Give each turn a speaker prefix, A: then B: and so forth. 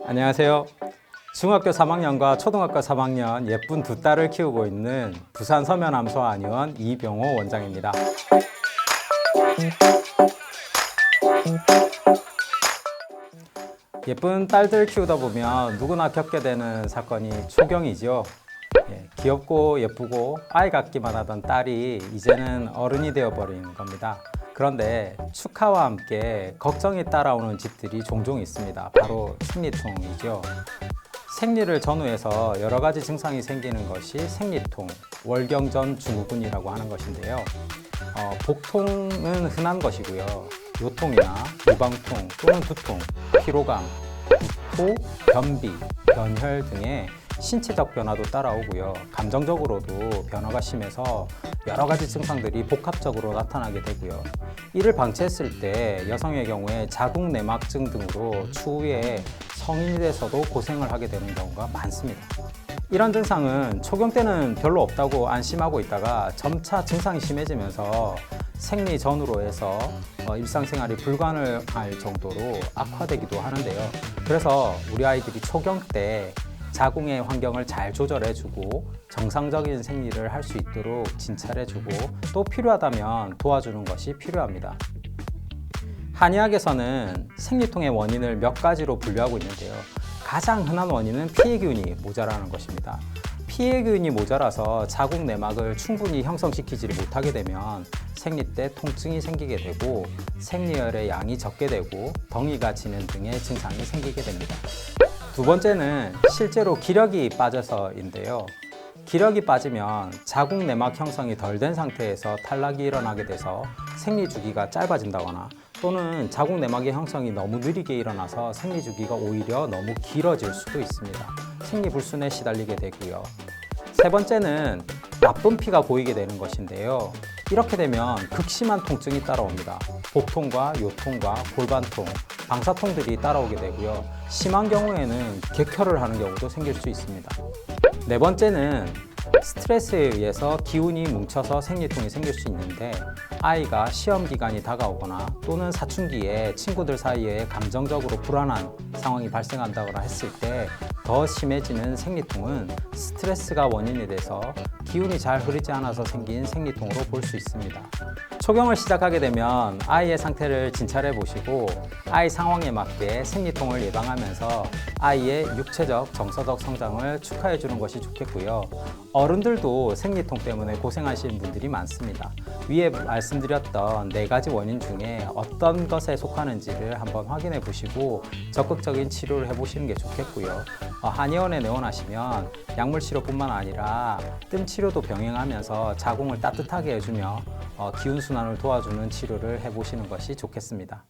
A: 안녕하세요. 중학교 3학년과 초등학교 3학년 예쁜 두 딸을 키우고 있는 부산 서면암소 한의원 이병호 원장입니다. 예쁜 딸들 키우다 보면 누구나 겪게 되는 사건이 초경이죠. 귀엽고 예쁘고 아이 같기만 하던 딸이 이제는 어른이 되어버린 겁니다. 그런데 축하와 함께 걱정이 따라오는 집들이 종종 있습니다. 바로 생리통이죠. 생리를 전후해서 여러 가지 증상이 생기는 것이 생리통, 월경전 증후군이라고 하는 것인데요. 복통은 흔한 것이고요. 요통이나 유방통 또는 두통, 피로감, 구토, 변비, 변혈 등의 신체적 변화도 따라오고요. 감정적으로도 변화가 심해서 여러 가지 증상들이 복합적으로 나타나게 되고요. 이를 방치했을 때 여성의 경우에 자궁내막증 등으로 추후에 성인이 돼서도 고생을 하게 되는 경우가 많습니다. 이런 증상은 초경 때는 별로 없다고 안심하고 있다가 점차 증상이 심해지면서 생리 전후로 해서 일상생활이 불가능할 정도로 악화되기도 하는데요. 그래서 우리 아이들이 초경 때 자궁의 환경을 잘 조절해주고 정상적인 생리를 할 수 있도록 진찰해주고 또 필요하다면 도와주는 것이 필요합니다. 한의학에서는 생리통의 원인을 몇 가지로 분류하고 있는데요. 가장 흔한 원인은 피해균이 모자라는 것입니다. 피해균이 모자라서 자궁 내막을 충분히 형성시키지를 못하게 되면 생리 때 통증이 생기게 되고 생리혈의 양이 적게 되고 덩이가 지는 등의 증상이 생기게 됩니다. 두 번째는 실제로 기력이 빠져서인데요. 기력이 빠지면 자궁 내막 형성이 덜 된 상태에서 탈락이 일어나게 돼서 생리 주기가 짧아진다거나 또는 자궁 내막의 형성이 너무 느리게 일어나서 생리 주기가 오히려 너무 길어질 수도 있습니다. 생리 불순에 시달리게 되고요. 세 번째는 나쁜 피가 고이게 되는 것인데요. 이렇게 되면 극심한 통증이 따라옵니다. 복통과 요통과 골반통, 방사통들이 따라오게 되고요. 심한 경우에는 객혈을 하는 경우도 생길 수 있습니다. 네 번째는 스트레스에 의해서 기운이 뭉쳐서 생리통이 생길 수 있는데 아이가 시험 기간이 다가오거나 또는 사춘기에 친구들 사이에 감정적으로 불안한 상황이 발생한다거나 했을 때 더 심해지는 생리통은 스트레스가 원인이 돼서 기운이 잘 흐르지 않아서 생긴 생리통으로 볼 수 있습니다. 초경을 시작하게 되면 아이의 상태를 진찰해 보시고 아이 상황에 맞게 생리통을 예방하면서 아이의 육체적, 정서적 성장을 축하해 주는 것이 좋겠고요. 어른들도 생리통 때문에 고생하시는 분들이 많습니다. 위에 말씀드렸던 4가지 원인 중에 어떤 것에 속하는지를 한번 확인해 보시고 적극적인 치료를 해 보시는 게 좋겠고요. 한의원에 내원하시면 약물 치료뿐만 아니라 뜸 치료도 병행하면서 자궁을 따뜻하게 해주며 기운 순환을 도와주는 치료를 해 보시는 것이 좋겠습니다.